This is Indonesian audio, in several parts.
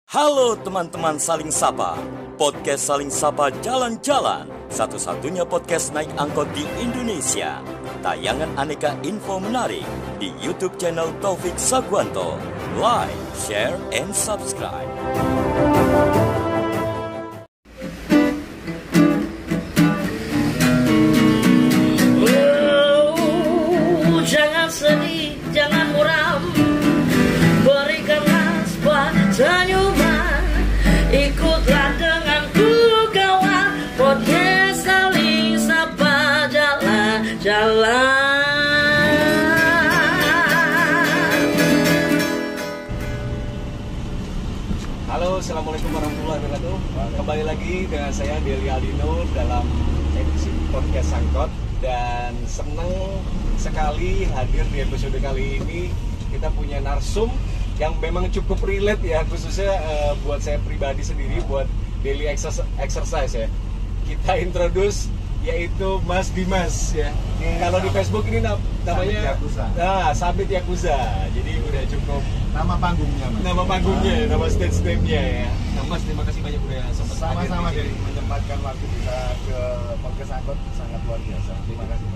Halo teman-teman Saling Sapa, podcast Saling Sapa Jalan-Jalan, satu-satunya podcast naik angkot di Indonesia. Tayangan aneka info menarik di YouTube channel Taufik Sagwanto. Like, share, and subscribe. Jangan sedih, jangan muram, berikanlah sebuah senyuman. Ikutlah denganku kawan, podcast Saling Sapa Jalan-Jalan. Halo, assalamualaikum warahmatullahi wabarakatuh. Kembali lagi dengan saya Deli Aldino dalam edisi podcast Sangkot, dan senang sekali hadir di episode kali ini. Kita punya narsum yang memang cukup relate ya, khususnya buat saya pribadi sendiri, buat daily exercise ya. Kita introduce yaitu Mas Dimas ya. Kalau di Facebook ini namanya Sabit Yakuza. Jadi udah cukup nama panggungnya, Mas. Nama panggungnya, nama stage-nya ya. Nah, Mas, terima kasih banyak udah sempat Sama-sama hadir dari menyempatkan waktu bisa ke podcast Angkot, sangat luar biasa. Terima kasih.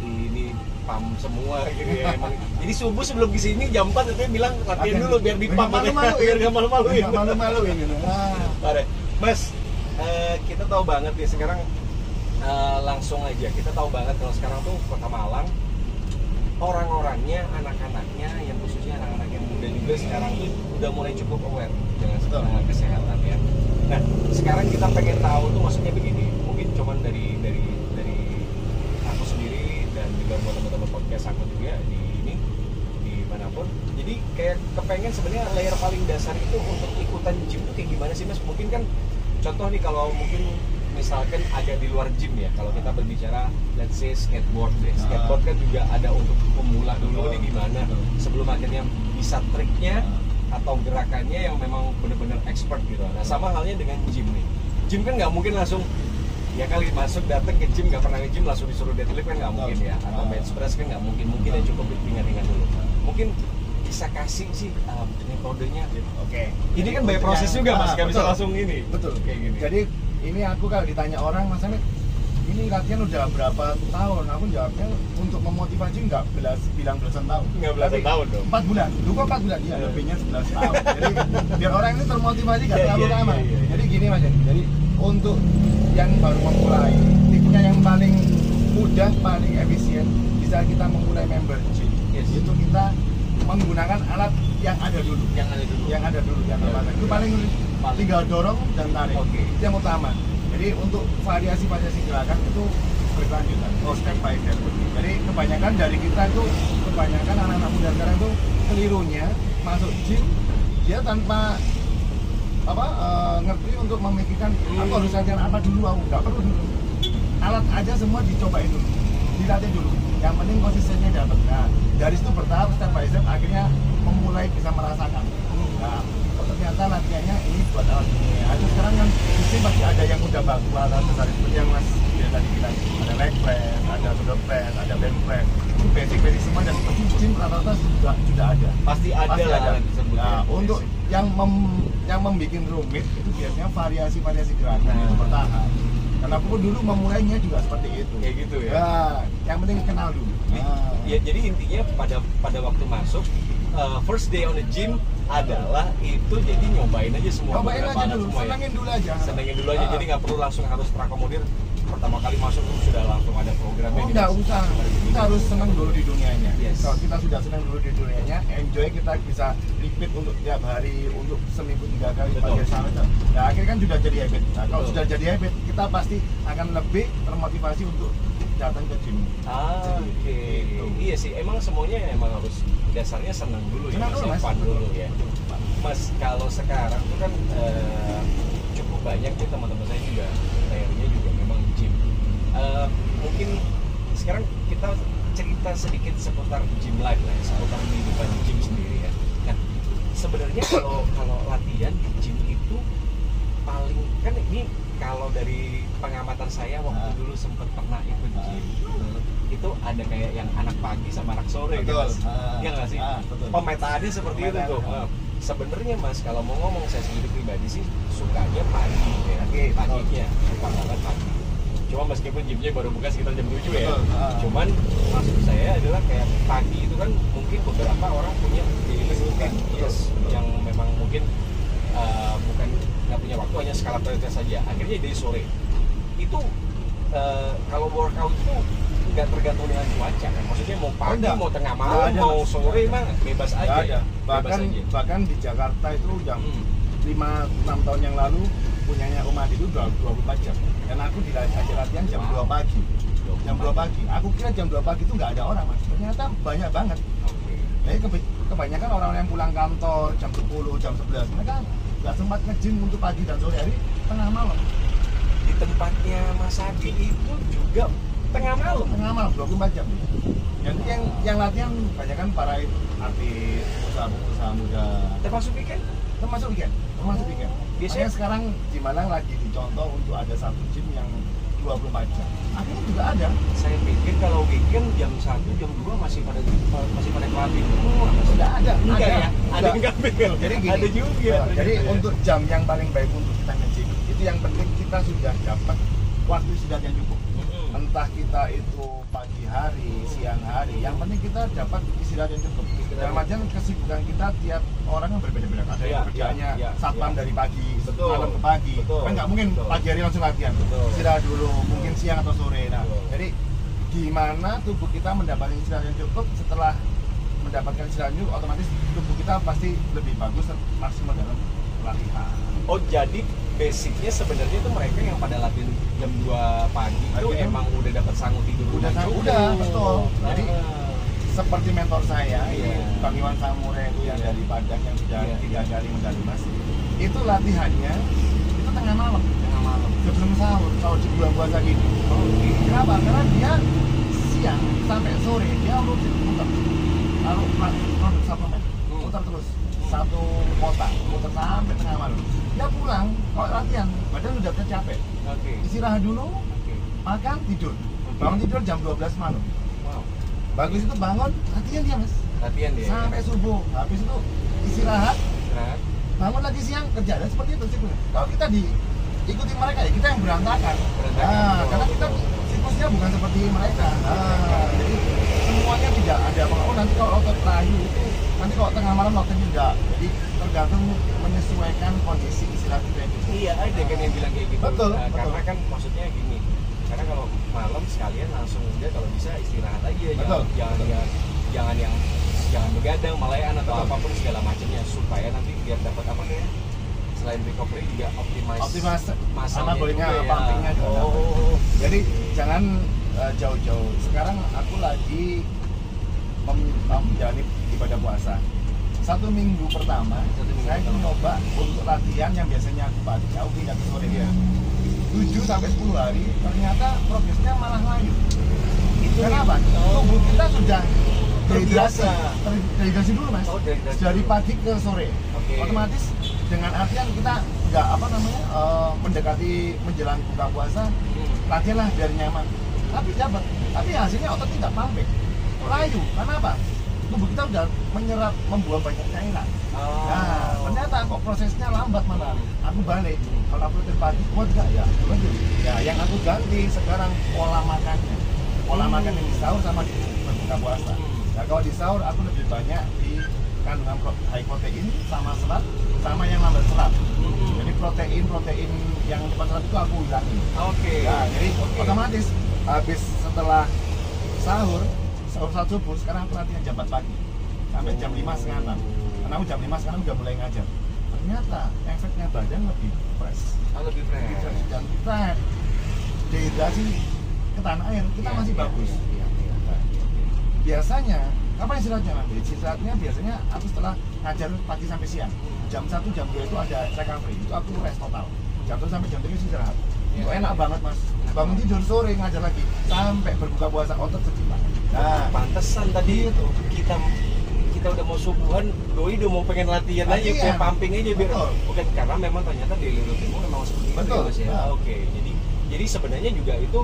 ini pam semua gitu ya emang. Jadi subuh sebelum kesini jam 4 itu bilang latihan dulu biar di pam biar gak malu-maluin. Malu-maluin gitu. Pare. Mas, kita tahu banget ya sekarang, langsung aja kita tahu banget kalau sekarang tuh Kota Malang orang-orangnya, anak-anaknya, yang khususnya anak-anak yang muda juga sekarang tuh udah mulai cukup aware dengan kesehatan ya. Nah, sekarang kita pengen tahu tuh maksudnya begini, mungkin cuman dari aku sendiri dan juga buat teman-teman podcast aku juga di manapun. Jadi kayak kepengen sebenarnya layer paling dasar itu untuk ikutan gym tuh kayak gimana sih, Mas? Mungkin kan contoh nih, kalau mungkin misalkan agak di luar gym ya, kalau kita berbicara let's say skateboard deh. Skateboard kan juga ada untuk pemula dulu nih gimana sebelum akhirnya bisa triknya atau gerakannya yang memang benar-benar expert gitu. Nah, sama halnya dengan gym nih. Gym kan nggak mungkin langsung ya kali masuk datang ke gym nggak pernah nge-gym langsung disuruh deadlift kan nggak mungkin ya, atau bench press kan nggak mungkin ya cukup ringan-ringan dulu. Mungkin bisa kasih sih metodenya. Oke. Ini kan by proses juga, Mas, nggak bisa langsung ini. Betul. Kayak gini. Jadi ini aku kalau ditanya orang, Mas Amit, ini latihan udah berapa tahun? Aku jawabnya untuk memotivasi nggak bilang belasan tahun. Nggak belasan tahun dong. 4 bulan. Lu kok 4 bulan? Iya, lebihnya 11 tahun. Jadi biar orang ini termotivasi nggak terlalu lama. Jadi gini, Mas. Jadi untuk yang baru memulai, tipsnya yang paling mudah, paling efisien, bisa kita memulai member gym. Itu kita menggunakan alat yang ada dulu. Yang pertama itu paling tinggal dorong dan tarik. Itu yang utama. Jadi untuk variasi gerakan itu berkelanjutan, step by step. Jadi kebanyakan dari kita itu, kebanyakan anak-anak muda sekarang itu kelirunya masuk gym dia tanpa ngerti untuk memikirkan aku harus latihan apa dulu, aku nggak perlu dulu. Alat aja semua dicobain dulu, dilatih dulu. Yang penting konsistennya dapat. Nah, dari situ bertahap step by step akhirnya memulai bisa merasakan. Nah, ternyata latihannya ini buat alat ini. Ada sekarang kan di sini pasti ada yang udah bagus, alat besar seperti yang Mas dia tadi bilang. Ada leg press, ada shoulder press, ada bench press. Itu basic semua dan pasti gym rata-rata sudah ada. Pasti ada lah. Nah, untuk yang membuat rumit itu biasanya variasi gerakan itu bertahan. Karena aku dulu memulainya juga seperti itu. Kayak gitu ya. Nah, yang penting kenal dulu. Ya, jadi intinya pada waktu masuk first day on the gym adalah itu jadi nyobain aja semua. Cobain aja dulu, senengin dulu aja. Senengin dulu aja, jadi nggak perlu langsung harus terakomodir. Pertama kali masuk tuh sudah langsung ada programnya. Oh, nggak usah. Kita harus senang dulu di dunianya. Yes. Kalau kita sudah senang dulu di dunianya, enjoy, kita bisa repeat untuk tiap hari, untuk seminggu 3 kali pakai saran. Nah, akhirnya kan sudah jadi habit. Nah, kalau sudah jadi habit, kita pasti akan lebih termotivasi untuk datang ke gym. Oke. Gitu. Iya sih, emang semuanya emang harus dasarnya senang dulu ya, fun dulu ya. Mas, kalau sekarang tuh kan cukup banyak nih teman-teman saya juga layarnya juga memang gym. Mungkin sekarang kita cerita sedikit seputar gym life lah, seputar kehidupan gym sendiri ya. Nah, sebenarnya kalau latihan di gym itu paling kan ini kalau dari pengamatan saya waktu dulu sempat pernah ikut gym, itu ada kayak yang anak pagi sama anak sore gitu. Iya nggak sih? Pemetaannya seperti itu tuh. Sebenarnya Mas, kalau mau ngomong saya sendiri pribadi sih sukanya pagi ya. Paginya suka banget pagi. Cuma meskipun gymnya baru buka sekitar jam 7 ya. Cuman maksud saya adalah kayak pagi itu kan mungkin beberapa orang punya daily routine yang memang mungkin bukan nggak punya waktu, hanya skala prioritas saja. Akhirnya dari sore itu kalau workout itu nggak tergantung dengan cuaca kan. Maksudnya mau pagi, mau tengah malam, mau sore mah bebas aja. Ya? Bahkan di Jakarta itu jam 5-6 tahun yang lalu punyanya Om Adi itu 24 jam. Dan aku diajak latihan jam 2 pagi. Jam 2 pagi. Aku kira jam 2 pagi itu nggak ada orang, Mas. Ternyata banyak banget. Jadi kebanyakan orang-orang yang pulang kantor jam 10, jam 11, mereka nggak sempat nge-gym untuk pagi dan sore hari, tengah malam. Di tempatnya Mas Adi itu juga tengah malam 24 jam. Jadi yang latihan banyak kan para artis, pengusaha muda. Termasuk weekend? Termasuk weekend. Biasanya sekarang di Malang lagi dicontoh untuk ada satu gym yang 24 jam. Akhirnya juga ada. Saya pikir kalau weekend jam 1, jam 2 masih pada clubbing. Sudah ada. Enggak ya? Ada enggak? Jadi gini, ada juga. Jadi untuk jam yang paling baik untuk kita nge-gym, itu yang penting kita sudah dapat waktu istirahat yang cukup. Entah kita itu pagi hari, siang hari, yang penting kita dapat istirahat yang cukup. Dalam artian kesibukan kita tiap orang kan berbeda-beda. Ada yang kerjanya satpam dari pagi, malam ke pagi. Kan nggak mungkin pagi hari langsung latihan. Istirahat dulu, mungkin siang atau sore. Nah, jadi gimana tubuh kita mendapatkan istirahat yang cukup? Setelah mendapatkan istirahat yang cukup, otomatis tubuh kita pasti lebih bagus dan maksimal dalam latihan. Oh, jadi basicnya sebenarnya itu mereka yang pada latihan jam 2 pagi itu emang udah dapat sanggup tidur udah betul. Jadi seperti mentor saya Bang Iwan Samure itu yang dari Padang yang sudah 3 kali medali emas, itu latihannya itu tengah malam sebelum sahur di bulan puasa gini. Kenapa? Karena dia siang sampai sore dia rutin muter produk suplemen, muter terus satu kota, muter sampai tengah malam. Dia pulang, kalau latihan, badan udah capek. Istirahat dulu, makan, tidur. Bangun tidur jam 12 malam. Bagus itu bangun, latihan dia, Mas. Latihan dia. Sampai subuh. Habis itu istirahat. Bangun lagi siang, kerja. Dan seperti itu siklusnya. Kalau kita diikuti mereka ya, kita yang berantakan. Karena kita siklusnya bukan seperti mereka. Jadi semuanya tidak ada pengaruh. Nanti kalau otot layu itu, nanti kalau tengah malam waktunya tidak. Jadi tergantung menyesuaikan kondisi istirahat kita itu. Iya, ada kan yang bilang kayak gitu. Betul. Karena kan maksudnya gini, karena kalau malam sekalian langsung udah kalau bisa istirahat aja. Jangan begadang, malayan atau apapun segala macamnya supaya nanti biar dapat apa kayak selain recovery juga optimize anabolnya, pumpingnya juga. Jadi jangan jauh-jauh. Sekarang aku lagi menjalani ibadah puasa. 1 minggu pertama, saya coba untuk latihan yang biasanya aku pagi, aku pindah ke sore dia. 7 sampai 10 hari, ternyata progresnya malah layu. Kenapa? Tubuh kita sudah dehidrasi dulu, Mas. Dari pagi ke sore. Otomatis dengan artian kita nggak mendekati menjelang buka puasa, latihanlah biar nyaman. Tapi hasilnya otot tidak pumping, layu. Kenapa? Tubuh kita udah membuang banyak cairan. Nah, ternyata kok prosesnya lambat malah. Aku balik. Kalau aku pagi kuat nggak ya? Ya, yang aku ganti sekarang pola makannya. Pola makan yang di sahur sama di berbuka puasa. Nah, kalau di sahur aku lebih banyak di kandungan high protein sama serat, sama yang lambat serat. Jadi protein yang cepat serat itu aku hilangin. Nah, jadi otomatis habis setelah sahur saat subuh, sekarang aku latihan jam 4 pagi sampai jam 5:30. Karena aku jam 5 sekarang udah mulai ngajar. Ternyata efeknya badan lebih fresh. Lebih fresh. Dan kita dehidrasi ke tanah air, kita masih bagus. Biasanya, kapan istirahatnya nanti? Istirahatnya biasanya aku setelah ngajar pagi sampai siang. Jam 1, jam 2 itu ada recovery, itu aku rest total. Jam 1 sampai jam 3 istirahat. Itu enak banget, Mas. Bangun tidur sore ngajar lagi sampai berbuka puasa otot sejuta. Nah, pantesan tadi itu kita udah mau subuhan, doi udah mau pengen latihan aja, kayak pumping aja biar. Bukan karena memang ternyata daily routine memang seperti itu, Mas ya. Jadi sebenarnya juga itu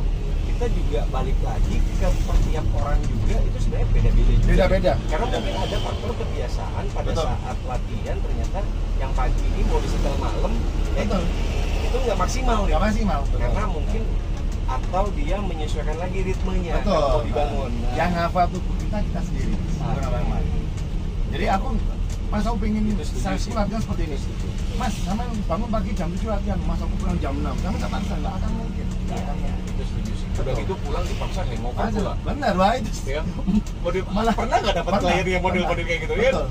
kita juga balik lagi ke setiap orang juga itu sebenarnya beda-beda. Karena mungkin ada faktor kebiasaan pada saat latihan ternyata yang pagi ini mau disetel malam Betul. Itu nggak maksimal Nggak maksimal. karena mungkin atau dia menyesuaikan lagi ritmenya Betul. kalau dibangun. Yang hafal tubuh kita sendiri. Bukan orang lain. Jadi aku Mas aku pengen Itu setuju saya sih. latihan seperti ini. Mas, sama bangun pagi jam 7 latihan, Mas aku pulang jam 6. Kamu tak paksa, nggak akan mungkin. Nggak akan mungkin. Itu setuju sih. Udah gitu pulang dipaksa nih mau Aduh, pulang. benar, wah itu. Ya. Model Malah- pernah nggak dapat Pernah, klien yang model-model kayak gitu ya? Betul.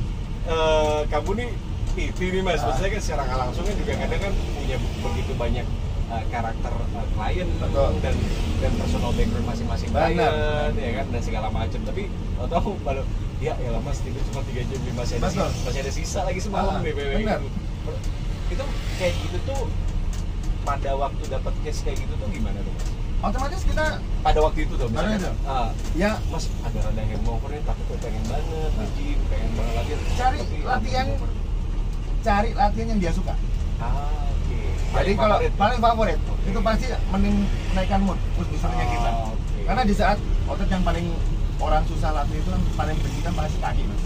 Kamu nih PT nih Mas, maksudnya kan secara nggak langsung kan juga kadang kan punya begitu banyak karakter klien Betul. dan personal background masing-masing Benar. klien ya kan dan segala macam, tapi tahu baru ya elah Mas tidur cuma 3 jam nih, Betul. masih ada sisa lagi semalam nih benar. itu kayak gitu tuh pada waktu dapat case kayak gitu tuh gimana tuh Mas? Otomatis kita Pada waktu itu tuh misalnya Pada itu. ya Mas ada rada hangover nih tapi gue pengen banget di gym, pengen banget latihan Cari Tapi latihan. hangover. cari latihan yang dia suka. Oke. Jadi kalau favorit. paling favorit Oke. itu pasti menaikkan mood besarnya kita. Oke. Karena di saat otot yang paling orang susah latih itu kan paling benci kan pasti kaki Mas.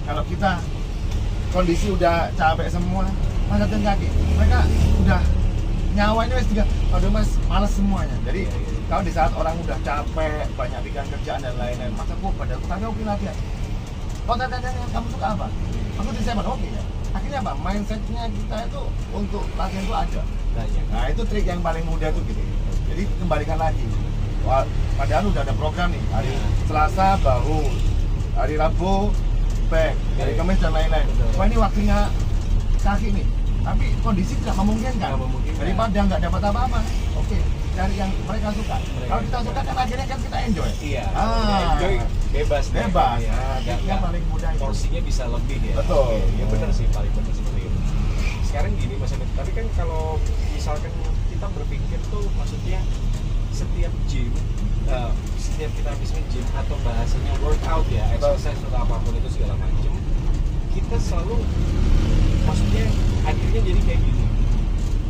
Kalau kita kondisi udah capek semua, Mas latihan kaki. Mereka udah nyawanya wes juga, aduh Mas malas semuanya. Jadi Iya, iya. kalau di saat orang udah capek, banyak pikiran kerjaan dan lain-lain, Mas aku pada tapi aku latihan. Otot yang kamu suka apa? Aku di seven, oke ya. Akhirnya apa? Mindsetnya kita itu untuk latihan itu ada. Banyak. Nah itu trik yang paling mudah tuh gitu. Jadi kembalikan lagi. Wah, padahal udah ada program nih. Hari Selasa bahu, hari Rabu back, hari Kamis dan lain-lain. Betul. Wah ini waktunya kaki nih. Tapi kondisi tidak memungkinkan. Nggak memungkinkan. Daripada nggak dapat apa-apa. Oke, cari yang mereka suka. Mereka Kalau kita suka kan akhirnya kan kita enjoy. Iya. Ah. Enjoy bebas. deh. Bebas. Ya, Nah, nggak- itu yang nggak- paling mudah itu. porsinya bisa lebih ya. Betul. Oke, ya benar sih, paling benar seperti itu. Sekarang gini Mas Amit, tapi kan kalau misalkan kita berpikir tuh maksudnya setiap gym setiap kita habis nge-gym atau bahasanya workout ya, exercise atau apapun itu segala macam, kita selalu maksudnya akhirnya jadi kayak gini.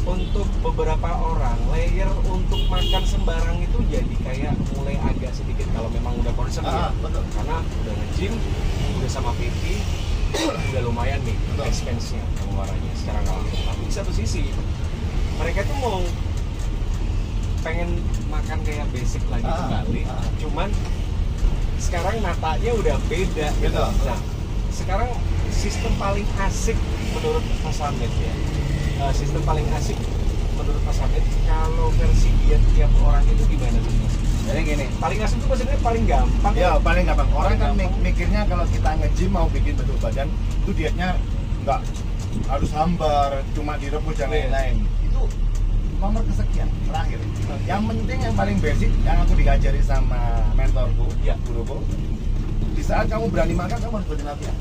Untuk beberapa orang, layer untuk makan sembarang itu jadi kayak mulai agak sedikit kalau memang udah concern ya. Betul. Karena udah nge-gym, udah sama PT, udah lumayan nih Betul. expense-nya, pengeluarannya secara nggak langsung. Tapi di satu sisi, mereka tuh mau pengen makan kayak basic lagi kembali, cuman sekarang natanya udah beda gitu. Betul. Nah, sekarang sistem paling asik menurut Mas Amit ya, sistem paling asik menurut Mas Amit kalau versi diet tiap orang itu gimana tuh Mas? Jadi gini. Paling asik tuh maksudnya paling gampang. Ya paling gampang. Orang Paling kan gampang. mikirnya kalau kita nge-gym mau bikin bentuk badan itu dietnya nggak harus hambar, cuma direbus dan Yes. lain-lain. Itu nomor kesekian terakhir. Yang penting yang paling basic yang aku diajari sama mentorku, Ya. guruku. Di saat kamu berani makan, kamu harus berani latihan.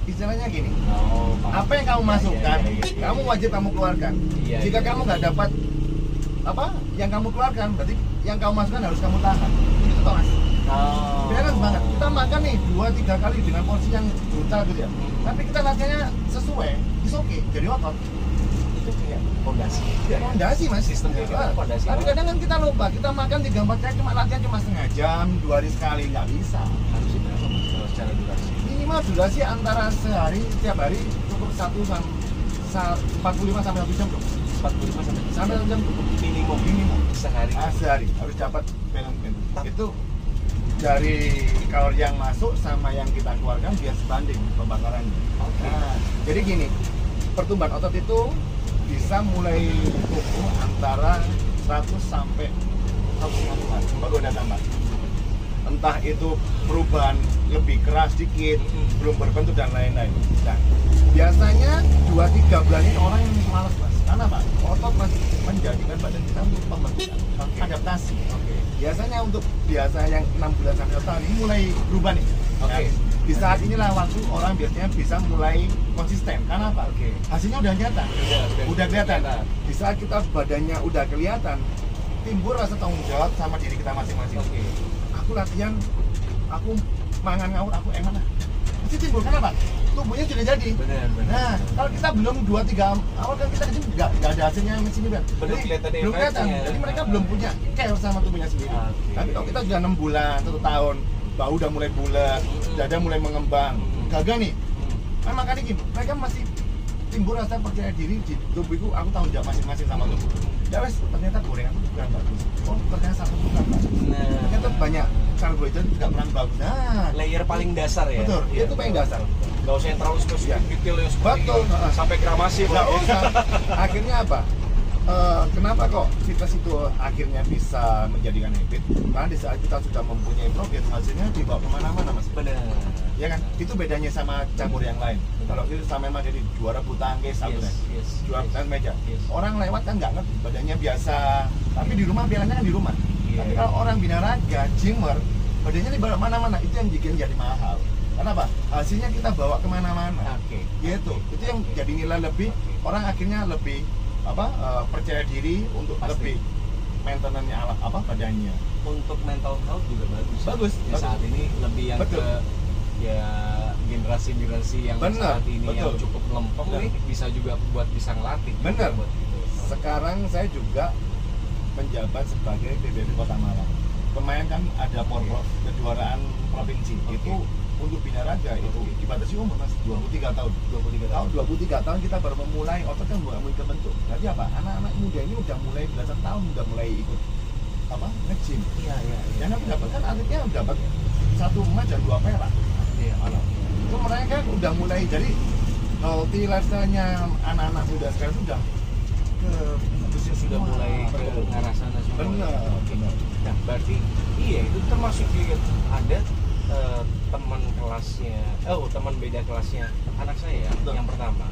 Istilahnya gini. Oh, paham. Apa yang kamu masukkan, Iya, iya, iya. kamu wajib kamu keluarkan. Iya, Jika iya, kamu iya. nggak dapat apa yang kamu keluarkan, berarti yang kamu masukkan harus kamu tahan. Itu toh Mas. Oh. Beres banget. Kita makan nih 2-3 kali dengan porsi yang brutal gitu ya. Tapi kita latihannya sesuai, is okay. Jadi otot. Itu kayak fondasi. Fondasi Mas. Sistem kayak gitu Ah, fondasi tapi banget. kadang kan kita lupa, kita makan 3-4 kali cuma latihan cuma setengah jam, 2 hari sekali nggak bisa. Harusnya berapa Mas kalau secara durasi? Minimal durasi antara sehari setiap hari cukup 45 sampai 1 jam cukup. 45 Sampai 1 jam cukup. minimum sehari. Sehari harus dapat film itu dari kalori yang masuk sama yang kita keluarkan biar sebanding pembakarannya. Oke. Nah, jadi gini, pertumbuhan otot itu bisa mulai tumbuh antara 100 sampai 150 bulan baru ada tambah. Entah itu perubahan lebih keras dikit, belum berbentuk dan lain-lain. Nah, biasanya 2-3 bulan ini orang yang malas Mas. Karena apa? Otot masih menjadikan badan kita untuk pembentukan, adaptasi. Biasanya untuk yang 6 bulan sampai 1 tahun ini mulai berubah nih. Oke. Nah, di saat inilah waktu orang biasanya bisa mulai konsisten. Karena apa? Oke. Hasilnya udah nyata. Udah kelihatan. kelihatan. Di saat kita badannya udah kelihatan, timbul rasa tanggung jawab sama diri kita masing-masing. Oke. Aku latihan, aku mangan ngawur, aku enak lah. Pasti timbul, kenapa? Tubuhnya sudah jadi. Benar. Nah, kalau kita belum 2-3 awal kan kita kesini nggak ada hasilnya sini kan. Belum kelihatan belum kelihatan. efeknya. Jadi mereka belum punya care sama tubuhnya sendiri. Oke. Tapi kalau kita sudah 6 bulan, 1 tahun, bahu udah mulai bulat, dada mulai mengembang, gagal nih. Nah, makanya gini, mereka masih timbul rasa percaya diri di tubuhku, aku tahu jawab masing-masing sama tubuh. Ya wes, ternyata gorengan itu bukan bagus. Oh, ternyata satu bukan bagus. Ternyata banyak karbohidrat tidak pernah bagus. Nah, layer paling dasar ya. betul, itu paling dasar. Gak usah yang terlalu spesifik detail yang seperti Betul, sampai gramasi. Nggak usah. Akhirnya apa? Kenapa kok fitness itu akhirnya bisa menjadikan habit? Karena di saat kita sudah mempunyai progres, hasilnya dibawa kemana-mana, Mas. Benar. Ya kan? Itu bedanya sama cabur yang lain. Kalau itu sama memang jadi juara bulu tangkis, juara tenis meja. Orang lewat kan nggak ngerti, badannya biasa. Tapi di rumah biasanya kan di rumah. Tapi kalau orang binaraga, gymmer, badannya dibawa mana-mana, itu yang bikin jadi mahal. Kenapa? Hasilnya kita bawa kemana-mana. Gitu. Itu yang jadi nilai lebih. Orang akhirnya lebih percaya diri untuk lebih maintenance badannya. Untuk mental health juga bagus. Bagus. Saat ini lebih yang ke ya generasi yang saat ini yang cukup lempeng nih bisa juga bisa ngelatih. Bener. Sekarang saya juga menjabat sebagai PBB Kota Malang. Kemarin kan ada kejuaraan provinsi. Itu untuk binaraga itu dibatasi umur, Mas, 23 tahun. 23 tahun kita baru memulai, otot kan mulai kebentuk. Berarti apa? Anak-anak muda ini udah mulai belasan tahun udah mulai ikut nge-gym. Iya. Dan aku dapat kan atletnya dapat 1 emas dan 2 perak. Iya. Itu mereka kan udah mulai, jadi healthy lifestyle-nya anak-anak muda sekarang sudah sudah mulai ke arah sana semua. Benar. Nah, berarti iya itu termasuk juga ada teman beda kelasnya anak saya yang pertama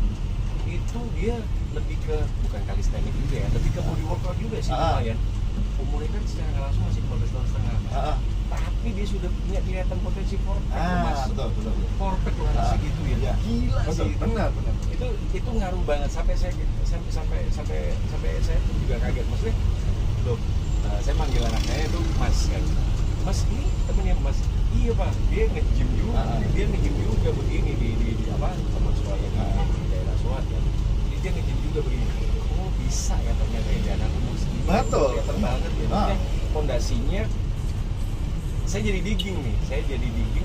itu dia lebih ke bukan calisthenics juga ya, lebih ke body workout juga sih lumayan. Umurnya kan secara nggak langsung masih 15 tahun setengah. Tapi dia sudah punya kelihatan potensi forpet, Mas. Forpet lah segitu ya. Gila sih. Benar. Itu ngaruh banget sampai saya tuh juga kaget. Maksudnya, loh, saya manggil anak saya itu Mas kan. Mas ini temennya Mas. Iya Pak, dia nge-gym juga begini di teman sekolahnya di daerah Suat ya. Jadi dia nge-gym juga begini. Oh bisa ya ternyata ya anak umur segini. Betul. Banget ya. Maksudnya fondasinya saya jadi digging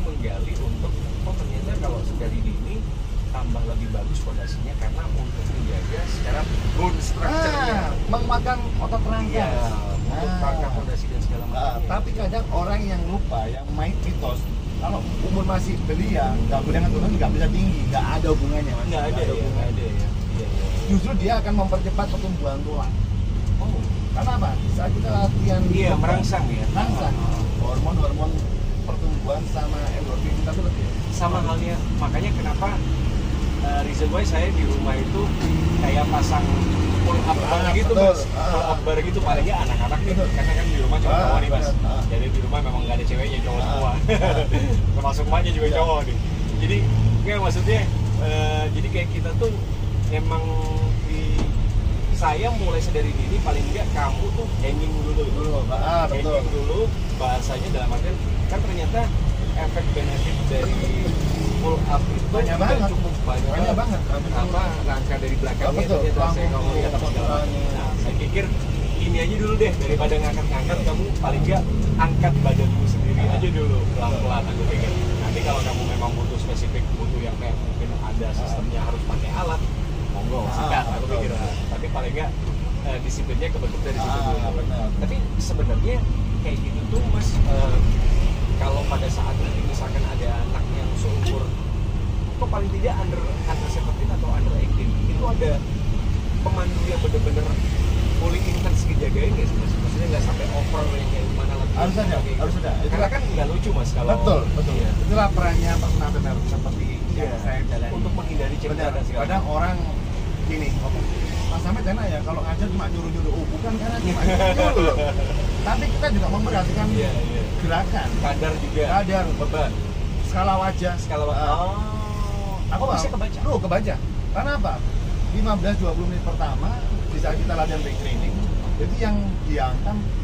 menggali untuk ternyata kalau dari dini tambah lebih bagus fondasinya karena untuk menjaga secara bone structure-nya menguatkan otot rangka. Untuk rangka fondasi dan segala macam. Tapi kadang orang yang lupa, yang main mitos, kalau umur masih belia, nggak boleh turun, nggak bisa tinggi, nggak ada hubungannya, Mas. Nggak ada ya. Justru dia akan mempercepat pertumbuhan tulang. Karena apa? Saat kita latihan merangsang ya. Hormon pertumbuhan sama endorfin kita tuh lebih. Sama halnya, makanya kenapa reason why saya di rumah itu kayak pasang pull up bar gitu, Mas. Pull up bar gitu palingnya anak-anak nih. Karena kan di rumah cowok nih, Mas. Jadi di rumah memang nggak ada ceweknya, cowok semua. Termasuk emaknya juga cowok nih. Jadi maksudnya jadi kayak kita tuh emang saya mulai sedari dini paling enggak kamu tuh hanging dulu. Hanging dulu bahasanya dalam artian kan ternyata efek benefit dari pull up itu banyak banget. Cukup banyak banget. Rangka dari belakangnya ternyata saya ngomong lihat apa segala macam. Nah, saya pikir ini aja dulu deh daripada ngangkat-ngangkat, kamu paling enggak angkat badanmu sendiri aja dulu pelan-pelan. Aku pikir nanti kalau kamu memang butuh spesifik, butuh yang kayak mungkin ada sistemnya harus pakai alat, monggo sikat. Aku pikir tapi paling enggak disiplinnya kebentuk dari situ dulu. Tapi sebenarnya kayak gitu tuh, Mas, kalau pada saat nanti misalkan ada anak yang seumur atau paling tidak under 17 atau under 18 itu ada pemandu yang bener-bener fully intens ngejagain nggak sih, Mas? Maksudnya nggak sampai over yang kayak gimana lagi? Harus ada. Karena kan nggak lucu, Mas, kalau betul. Ya. Itulah perannya personal trainer seperti yang saya jalani untuk menghindari cedera dan segala. Kadang orang gini ngomong, Mas Samit enak ya kalau ngajar cuma nyuruh-nyuruh. Bukan karena cuma nyuruh. Tapi kita juga memperhatikan gerakan, kadar beban, skala wajah. Aku bisa kebaca. Karena apa? 15-20 menit pertama di saat kita latihan weight training, jadi yang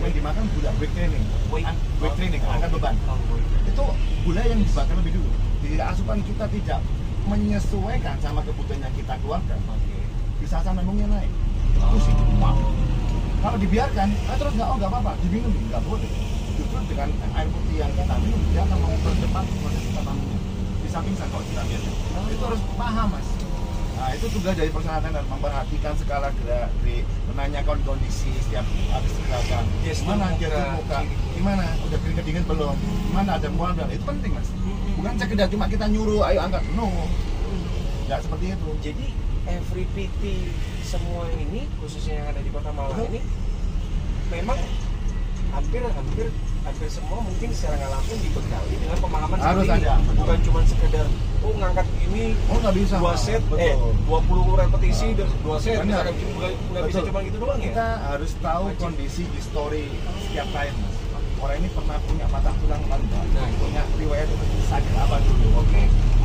dimakan gula weight training, angkat beban. Itu gula yang dibakar lebih dulu. Jadi asupan kita tidak menyesuaikan sama kebutuhan yang kita keluarkan. Bisa asam lambungnya naik, pusing. Kalau dibiarkan, terus nggak apa-apa, diminum nggak boleh. Justru dengan air putih yang kita minum, dia akan mempercepat proses asam lambungnya. Bisa pingsan kalau kita biarkan. Itu harus paham, Mas. Nah, itu tugas dari personal trainer, memperhatikan skala gerak, menanyakan kondisi setiap habis gerakan. Gimana gestur muka, gimana udah keringet belum, gimana ada mual, itu penting mas. Bukan sekedar cuma kita nyuruh ayo angkat, no, nggak seperti itu. Jadi every PT semua ini, khususnya yang ada di Kota Malang ini, memang hampir semua mungkin secara nggak langsung dibekali dengan pemahaman harus seperti ada. ini. Bukan cuma sekedar ngangkat ini Nggak bisa 2 set, 20 repetisi dan 2 set, Benar. nggak bisa cuma gitu doang ya. Kita harus tahu kondisi histori setiap klien mas. Orang ini pernah punya patah tulang lumbar, punya riwayat sakit apa dulu,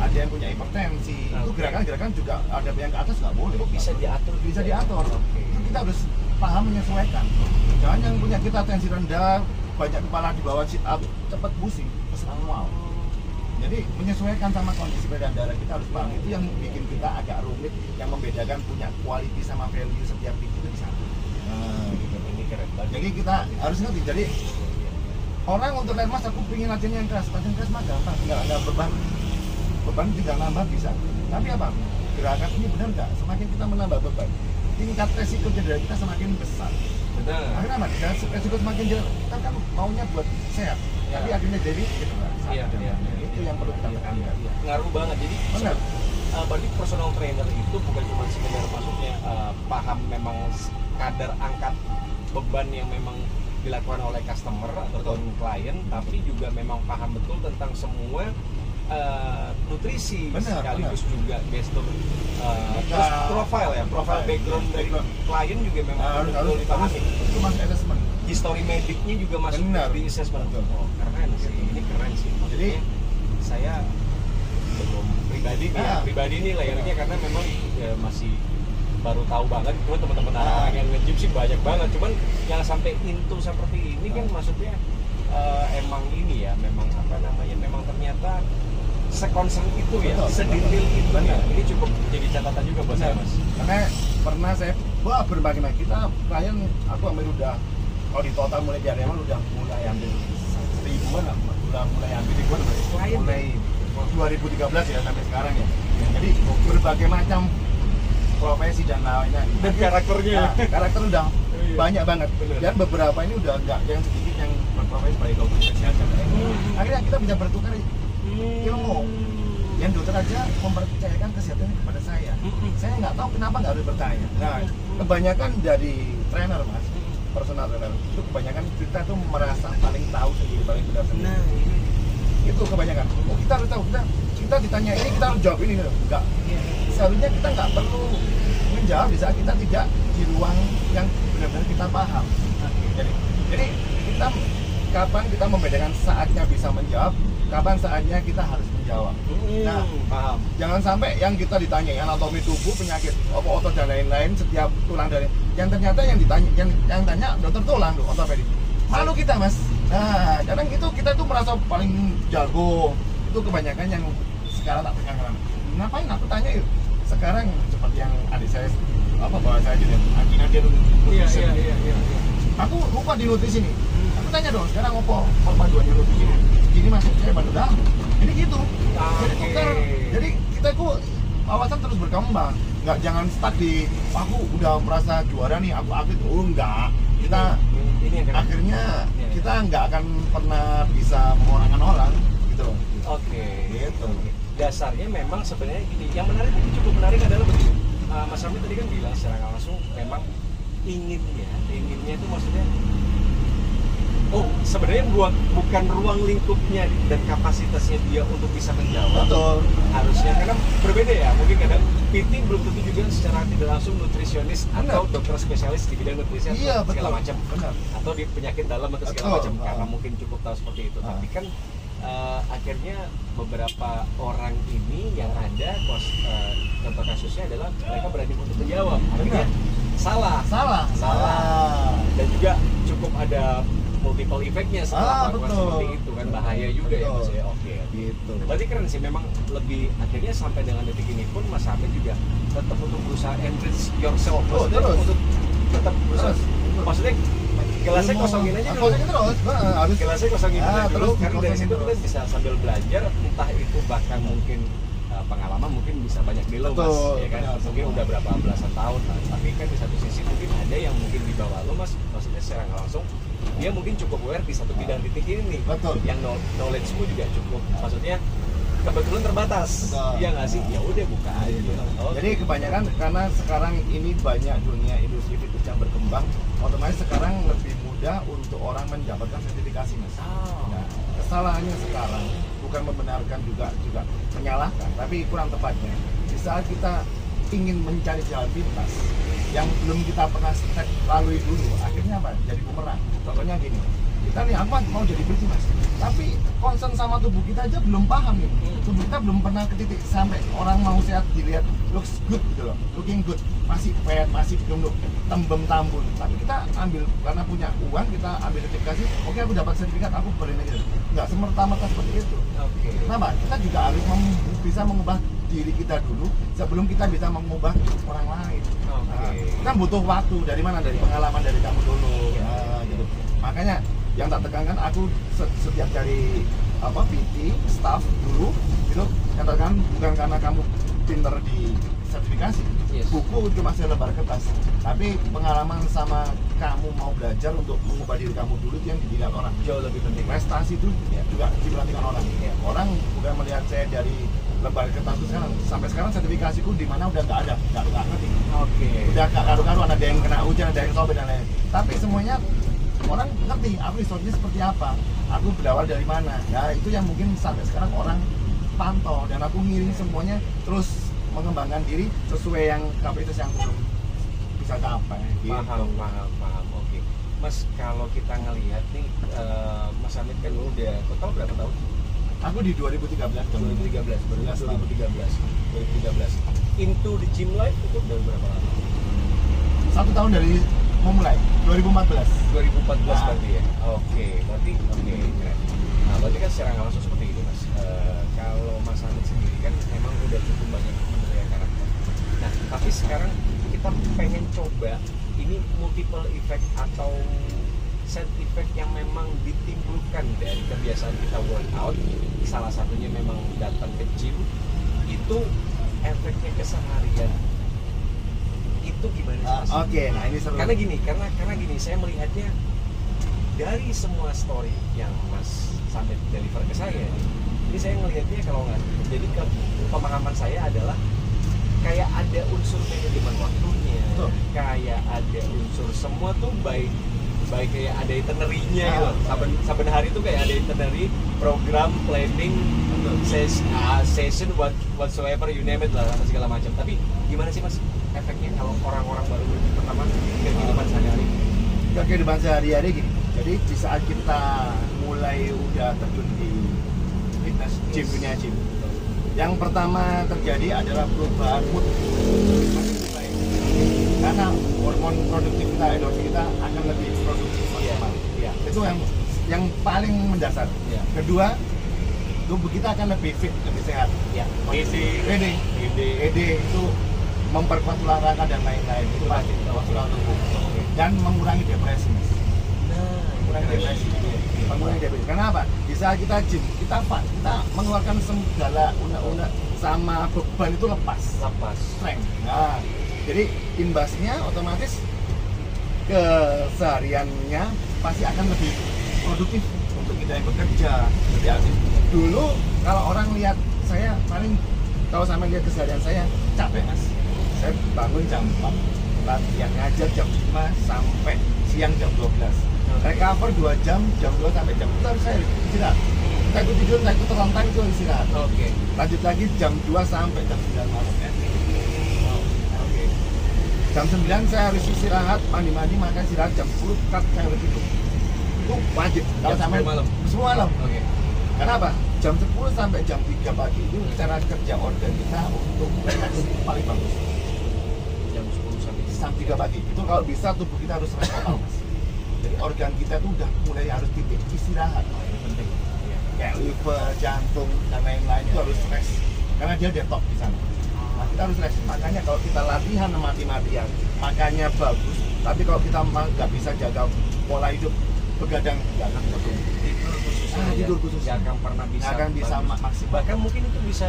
ada yang punya hipertensi, itu gerakan-gerakan juga ada yang ke atas nggak boleh. Itu bisa diatur, Itu kita harus paham menyesuaikan. Jangan yang punya kita tensi rendah, banyak kepala di bawah sit up, cepat pusing, mual. Jadi menyesuaikan sama kondisi badan darah kita harus paham. Itu yang bikin kita agak rumit, yang membedakan punya quality sama value setiap itu di sana. Gitu. Ini keren banget. Jadi kita harus ngerti. Jadi orang untuk lihat mas, aku pengen latihan yang keras mah gampang, nggak beban tinggal nambah bisa. Tapi apa? Gerakan ini benar nggak? Semakin kita menambah beban, tingkat resiko cedera kita semakin besar. Benar. Akhirnya apa? Resiko semakin jauh. Kita kan maunya buat sehat, tapi akhirnya jadi cedera. Iya. Itu yang perlu kita tekankan. Ngaruh banget. Jadi Benar. berarti personal trainer itu bukan cuma sekedar maksudnya paham memang kadar angkat beban yang memang dilakukan oleh customer atau klien, tapi juga memang paham betul tentang semua nutrisi, sekaligus juga gestur, terus profile background dari klien juga memang harus dipahami. Itu masuk assessment. History medicnya juga masuk di assessment. Oh, keren sih, ini keren sih. Jadi saya belum pribadi nih layarnya karena memang masih baru tahu banget. Cuma teman-teman orang yang nge-gym sih banyak banget. Cuman yang sampai into seperti ini kan maksudnya emang ini ya, memang memang ternyata sekonsen itu ya, sedetail itu ya. Ini cukup jadi catatan juga buat saya mas. Karena pernah saya berbagai macam kita klien, aku hampir udah kalau di total mulai dari awal udah mulai ambil 1000-an lah, udah mulai ambil ribuan mulai 2013 ya sampai sekarang ya. Jadi berbagai macam profesi dan lainnya. Dan karakternya. Karakter udah banyak banget. Dan beberapa ini udah enggak yang sedikit yang berprofesi sebagai dokter kesehatan. Akhirnya kita bisa bertukar ilmu. Yang dokter aja mempercayakan kesehatannya kepada saya. Saya nggak tahu kenapa nggak harus bertanya. Nah, kebanyakan dari trainer mas, personal trainer itu kebanyakan kita tuh merasa paling tahu sendiri, paling benar sendiri. Nah, itu kebanyakan. Oh, kita harus tahu, kita ditanya ini kita harus jawab ini, enggak. Seharusnya kita nggak perlu menjawab di saat kita tidak di ruang yang benar-benar kita paham. Jadi kita kapan kita membedakan saatnya bisa menjawab, kapan saatnya kita harus menjawab. Nah, paham. Jangan sampai yang kita ditanya anatomi tubuh, penyakit, otot dan lain-lain, setiap tulang dan yang ternyata yang ditanya, yang tanya dokter tulang, ortopedi. Malu kita mas. Nah, kadang itu kita tuh merasa paling jago. Itu kebanyakan yang sekarang tak tekan. Ngapain aku tanya yuk? Sekarang seperti yang adik saya bawa saya jadi dia nutrisi. Iya. Aku lupa di nutrisi nih. Aku tanya dong, sekarang apa perpaduannya nutrisi ini? Gini mas, saya bantu dah. Jadi gitu. Jadi kita tuh wawasan terus berkembang. Nggak jangan stuck di aku udah merasa juara nih, aku atlet. Oh enggak. Kita akhirnya kita nggak akan pernah bisa mengorangkan orang gitu. Gitu. Dasarnya memang sebenarnya gini, yang menarik itu cukup menarik adalah begini. Mas Rami tadi kan bilang secara langsung memang inginnya itu maksudnya sebenarnya bukan ruang lingkupnya dan kapasitasnya dia untuk bisa menjawab. Betul. Harusnya karena berbeda ya, mungkin kadang PT belum tentu juga secara tidak langsung nutrisionis atau dokter spesialis di bidang nutrisi atau segala macam. Atau di penyakit dalam atau segala macam karena mungkin cukup tahu seperti itu. Tapi kan akhirnya beberapa orang ini yang ada contoh kasusnya adalah mereka berani untuk menjawab, akhirnya salah dan juga cukup ada multiple effect-nya setelah melakukan seperti itu kan, bahaya juga ya mas ya. Gitu. Berarti keren sih, memang lebih akhirnya sampai dengan detik ini pun Mas Hamid juga tetap untuk berusaha enrich yourself untuk tetap berusaha. Maksudnya gelasnya kosongin aja dulu. Harus gelasnya kosongin aja dulu, terus karena dari situ kita bisa sambil belajar, entah itu bahkan mungkin pengalaman mungkin bisa banyak di lo mas, Betul, ya kan? benar, Mungkin semua. udah berapa belasan tahun, tapi kan di satu sisi mungkin ada yang mungkin di bawah lo mas, maksudnya secara nggak langsung dia mungkin cukup aware di satu bidang titik ini nih. Betul. Yang knowledge-mu juga cukup, maksudnya kebetulan terbatas, Betul. iya nggak sih? Ya udah buka aja. Oh, Jadi kebanyakan karena sekarang ini banyak dunia industri fitness yang berkembang, otomatis sekarang lebih mudah untuk orang mendapatkan sertifikasi mas. Nah, kesalahannya sekarang bukan membenarkan juga menyalahkan, tapi kurang tepatnya di saat kita ingin mencari jalan pintas yang belum kita pernah lalui dulu, akhirnya apa? Jadi bumerang. Contohnya gini, kita nih apa mau jadi PT mas, tapi concern sama tubuh kita aja belum paham nih. Tubuh kita belum pernah ke titik sampai orang mau sehat dilihat looks good gitu loh, looking good, masih fat, masih gemuk, tembem tambun. Tapi kita ambil karena punya uang, kita ambil sertifikasi, oke aku dapat sertifikat, aku boleh gitu. Nggak semerta-merta seperti itu. Oke. Kenapa? Kita juga harus bisa mengubah diri kita dulu sebelum kita bisa mengubah orang lain. Kita butuh waktu. Dari mana? Dari pengalaman dari kamu dulu. Nah, gitu. Makanya yang tak tekankan, aku setiap cari PT, staff dulu itu yang tekankan bukan karena kamu pinter di sertifikasi, Yes. buku cuma selembar kertas, tapi pengalaman sama kamu mau belajar untuk mengubah diri kamu dulu itu yang dilihat orang. Jauh lebih penting. Prestasi itu juga diperhatikan orang. Orang bukan melihat saya dari lembar kertas itu sekarang. Sampai sekarang sertifikasiku di mana udah nggak ada, nggak ngerti. Oke. Udah nggak karu-karu, ada yang kena hujan, ada yang sobek dan lain. Tapi semuanya orang ngerti aku historinya seperti apa, aku berawal dari mana. Ya itu yang mungkin sampai sekarang orang pantau, dan aku ngiring semuanya terus mengembangkan diri sesuai yang kapasitas yang belum bisa capai. Paham. Oke. Mas, kalau kita ngelihat nih, Mas Amit kan udah total berapa tahun? Aku di 2013. 2013, baru 11 tahun. 2013. Into the gym life itu udah berapa lama? 1 tahun dari memulai 2014. 2014 Nah. berarti ya? Oke, berarti keren. Nah, berarti kan secara nggak langsung seperti ini mas. Kalau Mas Amit sendiri kan memang udah cukup banyak menilai karakter. Nah, tapi sekarang kita pengen coba ini multiple effect atau set effect yang memang ditimbulkan dari kebiasaan kita workout. Salah satunya memang datang ke gym, itu efeknya keseharian. Itu gimana sih mas? Oke, nah ini seru. Karena gini, saya melihatnya dari semua story yang Mas Samit deliver ke saya, ini saya ngelihatnya kalau nggak, jadi pemahaman saya adalah kayak ada unsur manajemen waktunya, Betul. kayak ada unsur semua tuh baik kayak ada itinerary-nya gitu. Saben hari tuh kayak ada itinerary, program, planning, session, whatsoever you name it lah, segala macam. Tapi gimana sih mas efeknya kalau orang-orang baru pertama ke kehidupan sehari-hari? Ke kehidupan sehari-hari gini. Jadi di saat kita mulai udah terjun di fitness, gym, dunia gym, yang pertama terjadi adalah perubahan mood. Karena hormon produktif kita, endorfin kita akan lebih produktif maksimal. Iya. Itu yang paling mendasar. Iya. Kedua, tubuh kita akan lebih fit, lebih sehat. Ya. ED itu memperkuat tulang rangka dan lain-lain. Itu pasti tulang tubuh. Dan mengurangi depresi, mas. Mengurangi depresi. Mengurangi depresi. Kenapa? Di saat kita gym, kita mengeluarkan segala unek-unek sama beban itu lepas. Strength. Nah, jadi imbasnya otomatis kesehariannya pasti akan lebih produktif untuk kita yang bekerja. Ya, dulu kalau orang lihat saya paling kalau sampai lihat keseharian saya capek mas. Saya bangun jam 4, latihan ngajar jam 5 sampai siang jam 12. Recover 2 jam, jam 2 sampai jam 4 harus saya istirahat. Saya ikut tidur, saya ikut terlentang itu istirahat. Oke. Lanjut lagi jam 2 sampai jam 9 malam. Oke. Jam 9 saya harus istirahat, mandi-mandi, makan istirahat, jam 10 cut saya harus tidur. Itu wajib. Kalau Jam sampai 10 malam? Semua malam. Oke. Kenapa? Jam 10 sampai jam 3 pagi itu cara kerja organ kita untuk relax paling bagus. Jam 10 sampai Jam 3 pagi itu kalau bisa tubuh kita harus rest total mas. Jadi organ kita itu udah mulai harus titik istirahat. penting. Iya. Kayak liver, jantung dan lain-lain itu harus rest karena dia detox di sana. Nah, kita harus rest. Makanya kalau kita latihan mati-matian, makannya bagus, tapi kalau kita nggak bisa jaga pola hidup begadang, nggak akan bertumbuh. Tidur khususnya. Tidur khusus. Nggak akan pernah bisa. Nggak akan bisa bagus. maksimal. Bahkan mungkin itu bisa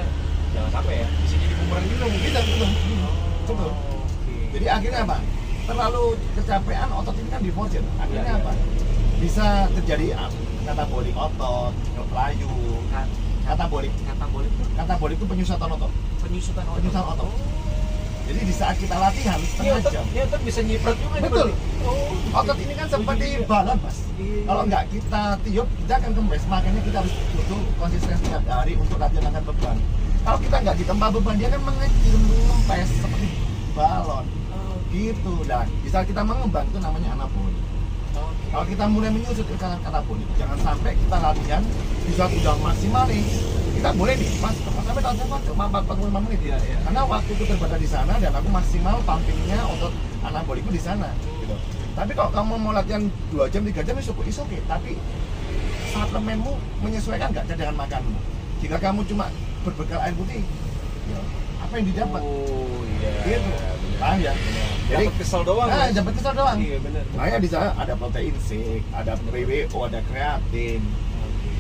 Jangan sampai ya, bisa jadi bumerang juga mungkin. Betul. Oke. Jadi akhirnya apa? Terlalu kecapean, otot ini kan diforsir. Akhirnya apa? Bisa terjadi katabolik otot, layu. Katabolik itu penyusutan otot. Penyusutan otot. Jadi di saat kita latihan setengah jam, Ini otot bisa nyiprat juga. betul. Oh, Otot ini kan seperti balon, Mas. Iya. Kalau nggak kita tiup, kita akan kempes. Makanya kita harus butuh konsistensi setiap hari untuk latihan angkat beban. Kalau kita nggak ditempa beban, dia kan mengecil, mengempes seperti balon. Gitu. Dan di saat kita mengembang itu namanya anabolik. Kalau kita mulai menyusut ke anabolik, jangan sampai kita latihan di saat udah maksimal nih. Kita boleh nih, Mas, sampai tahun cuma 45 menit ya. Karena waktu itu terbatas di sana dan aku maksimal pumpingnya otot anabolikku di sana. Gitu. Tapi kalau kamu mau latihan 2 jam, 3 jam, itu oke. Tapi suplemenmu menyesuaikan nggak cadangan makanmu? Jika kamu cuma berbekal air putih, ya, apa yang didapat? Oh iya. Gitu. Paham ya? Jadi Dapat kesel doang. Nah, dapat kesel doang. Iya benar. Makanya di sana ada protein shake, ada PWO, ada kreatin.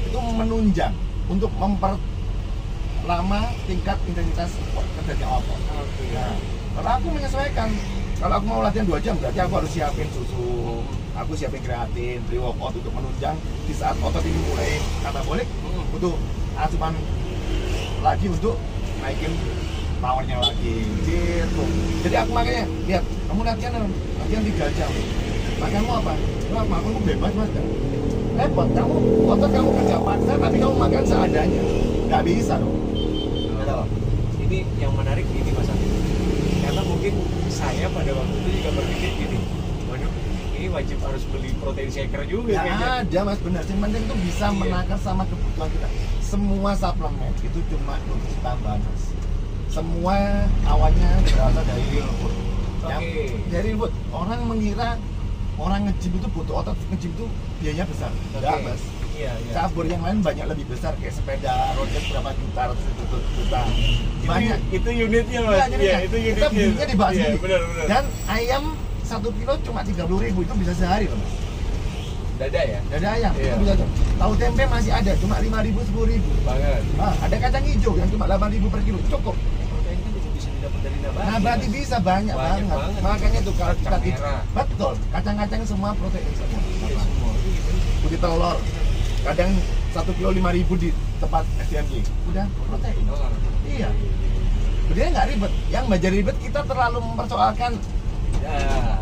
Itu menunjang untuk memperlama tingkat intensitas kerja otot. Nah, kalau aku menyesuaikan, kalau aku mau latihan 2 jam, berarti aku harus siapin susu, aku siapin kreatin, pre-workout untuk menunjang di saat otot ini mulai katabolik, butuh asupan lagi untuk naikin powernya lagi, gitu. Jadi aku makanya lihat, kamu latihan 3 jam, makanmu apa? Makanmu bebas, Mas. Repot, kamu otot kamu kerja paksa tapi kamu makan seadanya, nggak bisa dong. Ini yang menarik ini Mas Afif, karena mungkin saya pada waktu itu juga berpikir gini, waduh ini wajib harus beli protein shaker juga Nggak kayaknya. ada, Mas, benar. Yang penting tuh bisa menakar sama kebutuhan kita. Semua suplemen itu cuma nutrisi tambahan, Mas. Semua awalnya berasal dari real food. Dari real food. Orang mengira orang nge-gym itu butuh otot, nge-gym itu biayanya besar. Enggak, Mas. Iya. Cabur yang lain banyak lebih besar, kayak sepeda roda berapa juta, ratus juta. Banyak. Itu unitnya Mas. Iya, jadi Itu unitnya. kita belinya di bawah sini. Benar. Dan ayam 1 kilo cuma 30.000, itu bisa sehari loh, Mas. Dada ya? Dada ayam, Iya. itu bisa tuh. Tahu tempe masih ada, cuma 5.000, 10.000. Banget. Ada kacang hijau yang cuma 8.000 per kilo, cukup. Protein kan juga bisa didapat dari nabati. Nabati Mas. bisa banyak banget. Makanya tuh kalau kita Kacang merah. betul, kacang-kacang semua protein semua. Iya, semua. Putih telur. Kadang 1 kilo 5.000 di tempat SDMJ. Udah protein. Iya. Sebenarnya nggak ribet. Yang menjadi ribet kita terlalu mempersoalkan Ya.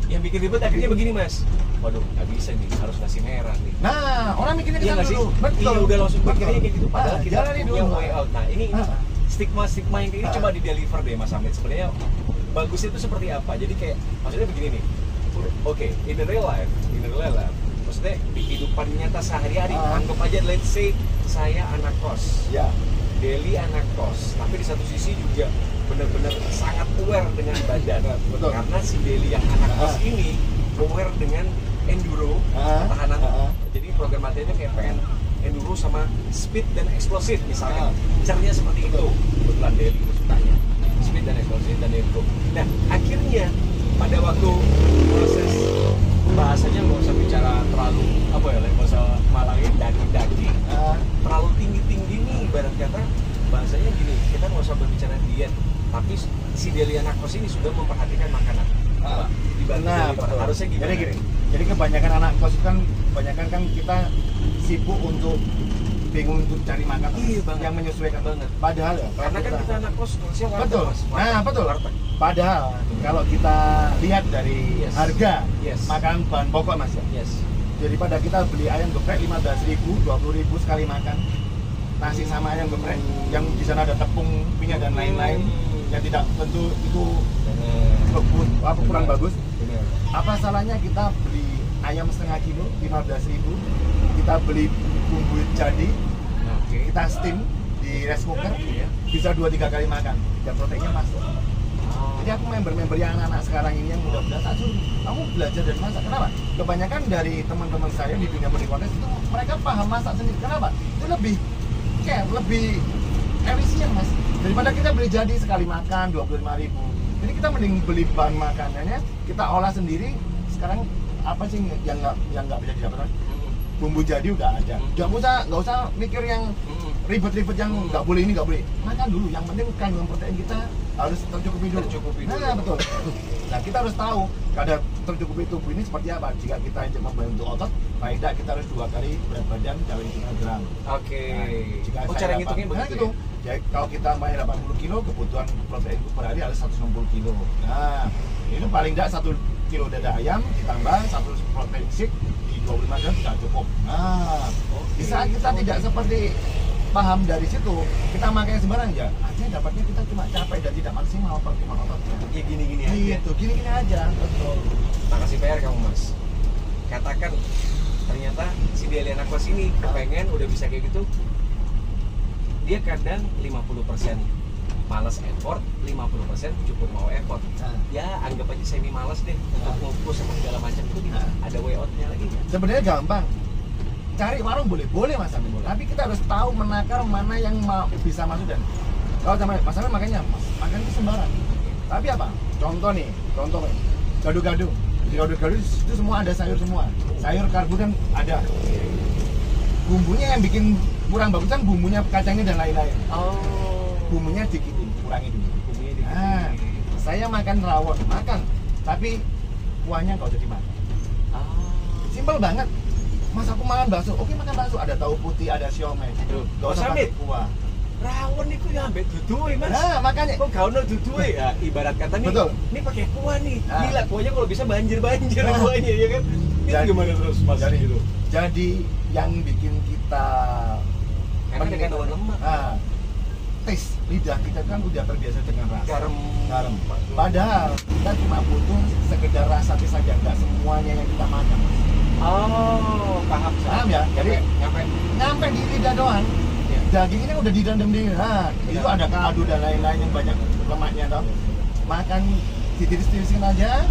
Yang bikin ribet akhirnya begini Mas. Waduh, nggak bisa nih, harus nasi merah nih. Nah, orang mikirnya Iya kita nggak sih? dulu. Betul. Iya, udah langsung pikirnya kayak gitu. Padahal kita jalani punya dulu. way out. Nah, ini stigma yang kayak ini coba di deliver deh Mas Hamid. Sebenarnya bagusnya itu seperti apa? Jadi kayak maksudnya begini nih. Oke, in the real life, maksudnya di kehidupan nyata sehari-hari, anggap aja let's say saya anak kos. Ya. Deli anak kos, tapi di satu sisi juga benar-benar sangat aware dengan badan. Betul. Karena si Deli yang anak kos ini aware dengan enduro, pertahanan. Jadi program latihannya kayak PN enduro sama speed dan eksplosif misalnya. Caranya seperti itu. Kebetulan Deli sukanya speed dan eksplosif dan enduro. Nah, akhirnya pada waktu proses bahasanya nggak usah bicara terlalu nggak usah malangin daging terlalu tinggi nih, ibarat kata bahasanya gini, kita nggak usah berbicara diet, tapi si Deli anak kos ini sudah memperhatikan makanan. Harusnya gimana? Jadi kebanyakan anak kos kan kita sibuk untuk bingung untuk cari makan yang menyesuaikan banget. Padahal ya, Karena kan kita anak kos nulisnya warteg, betul. Mas. Betul. Padahal kalau kita lihat dari harga makanan bahan pokok Mas ya. Daripada kita beli ayam geprek 15.000, 20.000 sekali makan. Nasi sama ayam geprek yang di sana ada tepung, minyak dan lain-lain yang tidak tentu itu kurang bagus. Apa salahnya kita beli ayam setengah kilo 15.000, kita beli bumbu jadi, kita steam di rice cooker, bisa 2-3 kali makan dan proteinnya masuk. Jadi aku member yang anak-anak sekarang ini yang muda-muda, tak suruh kamu belajar dari masak. Kenapa? Kebanyakan dari teman-teman saya di dunia body contest itu mereka paham masak sendiri. Kenapa? Itu lebih efisien Mas. Daripada kita beli jadi sekali makan 25.000. Jadi kita mending beli bahan makanannya, kita olah sendiri. Sekarang apa sih yang nggak bisa didapatkan? bumbu jadi udah ada. Nggak usah mikir yang ribet-ribet yang nggak boleh ini nggak boleh. Makan dulu. Yang penting kandungan protein kita harus tercukupi dulu. Nah betul. Nah kita harus tahu kadar tercukupi tubuh ini seperti apa. Jika kita ingin membantu otot, paling tidak kita harus 2 kali berat badan kali 5 gram. Oke. Jika Cara ngitungnya begitu ya? Jadi kalau kita main 80 kilo, kebutuhan protein per hari harus 160 kilo. Nah, itu paling tidak 1 kilo dada ayam ditambah 1 protein shake di 25 gram sudah cukup. Nah, di saat kita tidak seperti paham dari situ, kita makannya sembarang ya, akhirnya dapatnya kita cuma capek dan tidak maksimal perkembangan ototnya. Ya gini-gini aja. Gitu, gini-gini aja. Betul. Makasih PR kamu Mas. Katakan ternyata si Delian Aquas ini kepengen udah bisa kayak gitu. Dia kadang 50% malas effort, 50% cukup mau effort. Ya anggap aja semi malas deh untuk ngukus sama segala macam itu ada way out-nya lagi nggak? Sebenarnya gampang. Cari warung boleh Mas Amin. Tapi kita harus tahu menakar mana yang bisa masuk dan kalau sama Mas Amin makanya makan itu sembarang. Tapi apa? Contoh gado-gado. Di gado-gado itu semua ada sayur semua. Sayur karbo kan ada. Bumbunya yang bikin kurang bagus kan bumbunya kacangnya dan lain-lain. Bumbunya dikitin, kurangin dulu. Nah, saya makan rawon, tapi kuahnya nggak usah dimakan. Simpel banget. Mas aku makan bakso, oke makan bakso, ada tahu putih, ada siomay. Nggak usah pakai kuah. Rawon itu ya ambek dudui Mas. Nah, makanya kok gak ono dudui ya, ibarat kata nih. Betul. Ini pakai kuah nih. Gila, kuahnya kalau bisa banjir kuahnya ya kan. Ini gimana terus Mas gitu. Jadi yang bikin kita karena dengan lemak. Taste lidah kita kan udah terbiasa dengan rasa garam. Padahal kita cuma butuh sekedar rasa saja, nggak semuanya yang kita makan. Paham ya. Jadi nyampe di lidah doang. Dagingnya udah direndam di. Itu ada kaldu dan lain-lain yang banyak lemaknya dong. Makan ditiris-tirisin aja.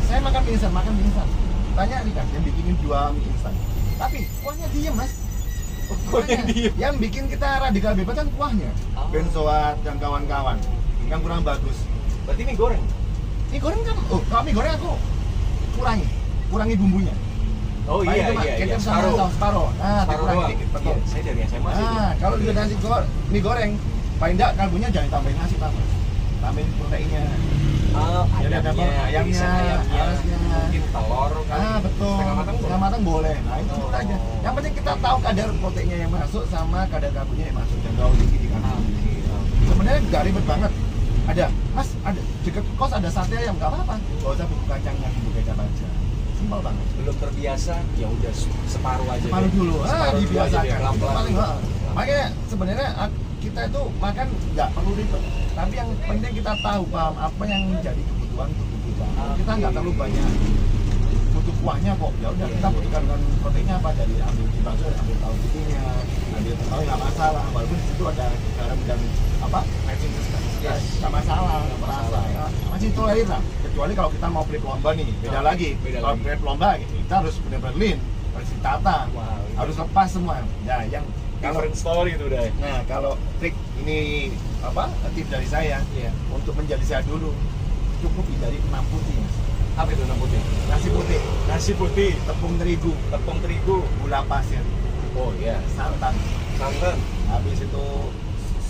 Saya makan mie instan. Tanya nih kan yang bikinin 2 mie instan. Tapi kuahnya diem Mas. Yang bikin kita radikal bebas kan kuahnya. Benzoat dan kawan-kawan yang kurang bagus. Berarti mie goreng? Mie goreng kan, kalau mie goreng aku kurangi bumbunya. Iya. Separuh. Dikurangi dikit, betul. Iya, saya dari SMA sih. Kalau udah nasi mie goreng, paling enggak kalbunya jangan tambahin nasi, tambahin proteinnya. Ayamnya, harusnya mungkin telur kan. Betul. Setengah matang boleh. Nah, itu aja. Yang penting kita tahu kadar proteinnya yang masuk sama kadar karbonya yang masuk dan kalau tinggi di kanan. Sebenarnya nggak ribet banget. Ada, Mas, ada dekat kos ada sate ayam, nggak apa-apa. Nggak usah bumbu kacangnya, bumbu kecap aja. Simpel banget. Belum terbiasa, ya udah separuh aja. Separuh dulu. Dibiasakan. Paling makanya sebenarnya kita itu makan nggak perlu ribet. Tapi yang penting kita tahu paham apa yang menjadi kebutuhan tubuh kita. Kita nggak terlalu banyak butuh kuahnya kok. Ya udah kita butuhkan proteinnya apa dari ambil di bakso, ambil tahu putihnya, ambil tahu nggak masalah. Walaupun di situ ada garam dan matching nggak masalah. Masih tolerir lah. Kecuali kalau kita mau break lomba nih, beda lagi. Kalau break lomba kita harus benar-benar lean, harus ditata, harus lepas semua. Nah yang different story itu udah. Nah kalau trik ini tips dari saya untuk menjadi sehat dulu cukup hindari 6 putih Mas. Apa itu 6 putih? Nasi putih, tepung terigu, gula pasir. Oh iya. Santan. Habis itu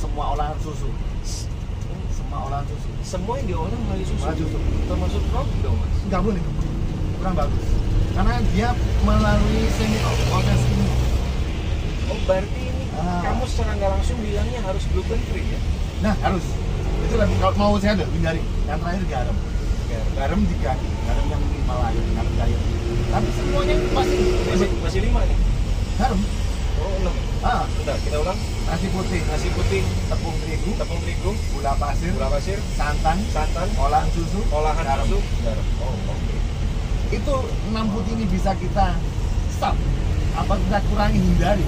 semua olahan susu. Semua yang diolah melalui susu. Termasuk roti dong Mas. Nggak boleh. Kurang bagus. Karena dia melalui semi proses ini. Oh berarti ini kamu secara nggak langsung bilangnya harus gluten free ya? Nah harus. Itu lebih kalau mau sehat hindari. Yang terakhir garam diganti. Garam yang Himalaya, garam cair. Tapi semuanya masih 5 nih. Garam. Oh 6. Bentar, kita ulang. Nasi putih, tepung terigu, gula pasir, santan, olahan susu, garam. Oh, oke. Itu 6 putih ini bisa kita stop. Apa kita kurangi hindari.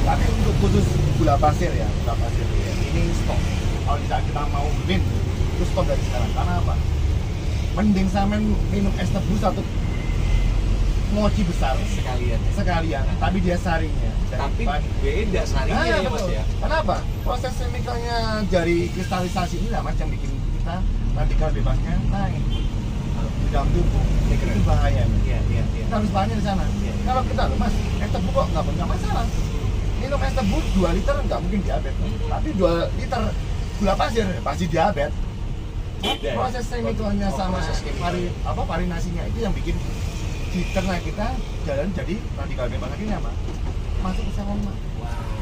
Tapi untuk khusus gula pasir ini stop. Kalau kita mau lean, itu stop dari sekarang. Karena apa? Mending sampean minum es tebu satu mochi besar sekalian. Tapi dia saringnya. Tapi beda saringnya ya Mas ya. Kenapa? Proses chemicalnya dari kristalisasi ini lah Mas yang bikin kita radikal bebasnya naik di dalam tubuh. Itu bahaya. Kita harus bahaya di sana. kalau kita loh mas, es tebu kok nggak masalah. Minum es tebu 2 liter nggak mungkin diabetes, tapi 2 liter gula pasir pasti diabetes. Proses semitonya sama varinasinya itu yang bikin di ternak kita jalan jadi radikal bebas akhirnya apa? Masuk ke saraf lemak.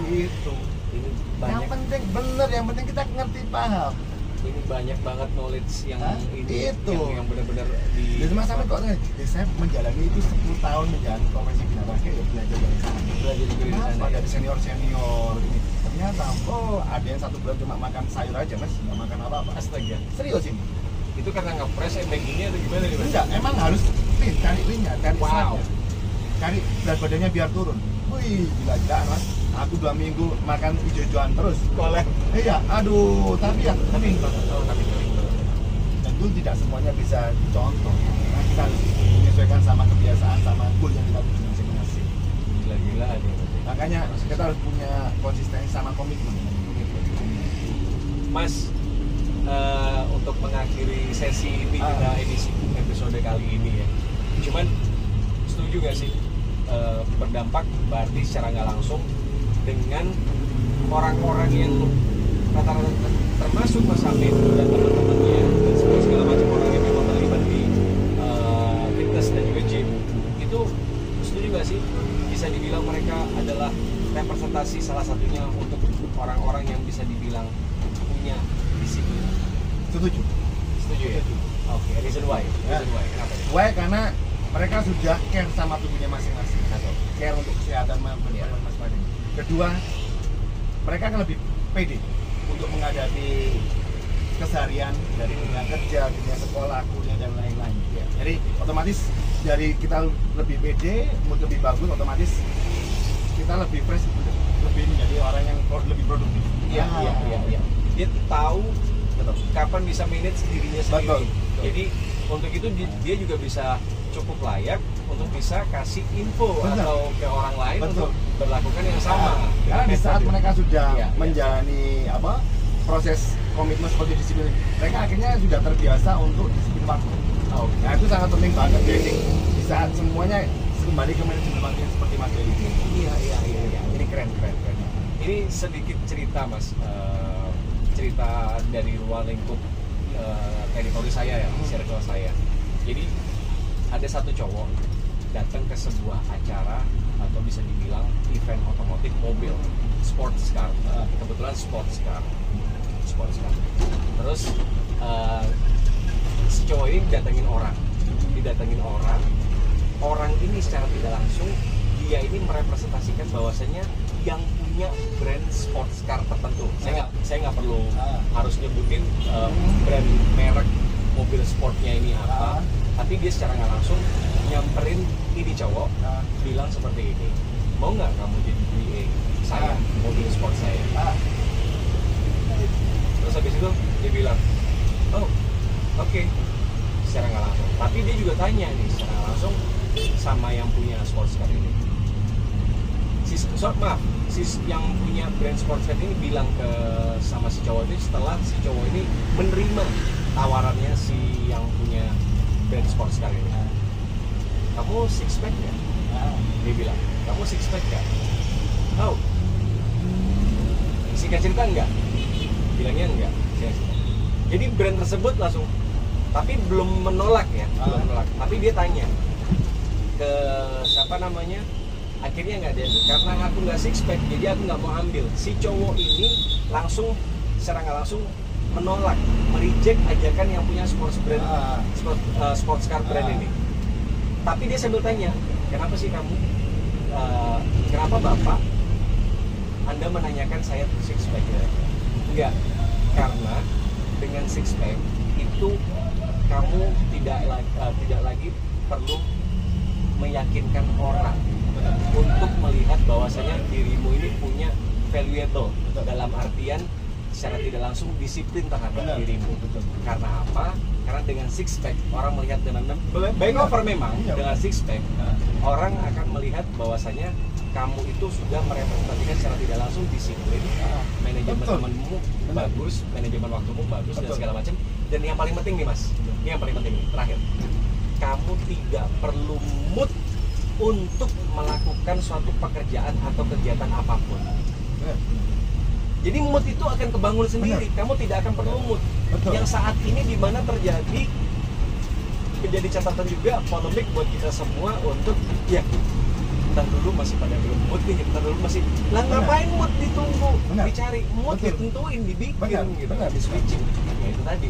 Gitu. Ini banyak. Yang penting bener, yang penting kita ngerti paham. Ini banyak banget knowledge yang ini itu yang benar-benar di. Jadi mas sampai kok saya menjalani itu 10 tahun menjalani profesi bina marga ya belajar juga di sana. Dari senior ini. Ternyata ada yang 1 bulan cuma makan sayur aja mas, nggak makan apa-apa. Astaga. Serius ini. Itu karena ngepres baggingnya atau gimana nih mas? Enggak, emang harus cari lean-nya, cari wow. seratnya. Cari berat badannya biar turun. Wih, gila-gilaan mas. Aku 2 minggu makan hijau-hijauan terus. Kolek. Iya, aduh, tapi kering banget. Dan itu tidak semuanya bisa dicontoh. Nah, kita harus menyesuaikan sama kebiasaan, sama goal yang kita tuju masing-masing. Gila-gila aja. Makanya kita harus punya konsistensi sama komitmen. Mas, untuk mengakhiri sesi ini kita edisi episode kali ini ya. Cuman setuju gak sih berdampak berarti secara nggak langsung dengan orang-orang yang rata-rata termasuk Mas Hamid dan teman-temannya dan segala macam orang yang memang terlibat di fitness dan juga gym itu, setuju gak sih bisa dibilang mereka adalah representasi salah satunya untuk orang-orang yang bisa dibilang punya disiplin? Setuju Ya? Oke, reason why? Kenapa? Why? Karena mereka sudah care sama tubuhnya masing-masing. Care untuk kesehatan masing-masing. Kedua, mereka akan lebih pede untuk menghadapi keseharian dari dunia kerja, dunia sekolah, kuliah dan lain-lain. Jadi otomatis dari kita lebih pede, mood lebih bagus, otomatis kita lebih fresh, lebih menjadi orang yang lebih produktif. Iya. Dia tahu kapan bisa manage dirinya sendiri. Betul. Jadi untuk itu dia juga bisa cukup layak untuk bisa kasih info atau ke orang lain untuk berlakukan yang sama. Karena di saat mereka sudah menjalani proses komitmen seperti disiplin, mereka akhirnya sudah terbiasa untuk disiplin waktu. Nah itu sangat penting banget. Jadi di saat semuanya kembali ke manajemen waktu seperti Mas Dewi. Iya. Ini keren. Ini sedikit cerita Mas, cerita dari ruang lingkup teritori saya ya, circle saya. Jadi ada satu cowok datang ke sebuah acara atau bisa dibilang event otomotif mobil, sports car, kebetulan sports car. Terus si cowok ini didatengin orang ini secara tidak langsung dia ini merepresentasikan bahwasanya yang punya brand sports car tertentu. Saya nggak perlu harus nyebutin brand merek mobil sportnya ini apa, tapi dia secara nggak langsung nyamperin ini cowok, bilang seperti ini, mau nggak kamu jadi VA saya, mobil sport saya. Terus habis itu dia bilang, oh oke. Secara nggak langsung, tapi dia juga tanya nih secara nggak langsung sama yang punya sports car ini. Yang punya brand sports car ini bilang ke sama si cowok itu setelah si cowok ini menerima tawarannya si yang punya brand sports car ini. Kamu six pack ya? Dia bilang, kamu six pack ya? Oh, singkat cerita enggak? Bilangnya enggak. Jadi brand tersebut langsung, tapi belum menolak ya, tapi dia tanya ke siapa namanya, akhirnya nggak ada, karena aku nggak six pack jadi aku nggak mau ambil. Si cowok ini langsung secara nggak langsung menolak, mereject ajakan yang punya sports car brand ini. Tapi dia sambil tanya, kenapa sih kamu, kenapa bapak Anda menanyakan saya six pack ya? Enggak, karena dengan six pack itu kamu tidak lagi perlu meyakinkan orang untuk melihat bahwasanya dirimu ini punya valuable, dalam artian secara tidak langsung disiplin terhadap dirimu. Karena apa? Karena dengan six pack orang melihat dengan baik over memang dengan six pack orang akan melihat bahwasanya kamu itu sudah merepresentasikan secara tidak langsung disiplin, manajemen temanmu bagus, manajemen waktumu bagus dan segala macam. Dan yang paling penting nih Mas, ini yang paling penting nih, terakhir, kamu tidak perlu mood untuk melakukan suatu pekerjaan atau kegiatan apapun. Benar. Jadi mood itu akan kebangun sendiri. Kamu tidak akan perlu mood. Betul. Yang saat ini di mana terjadi menjadi catatan juga polemik buat kita semua untuk ya ntar dulu masih pada belum mood nih, ntar dulu masih lah ngapain mood ditunggu, Benar. dicari mood Betul. ditentuin, dibikin Benar. gitu, Benar. di switching. Ya itu tadi.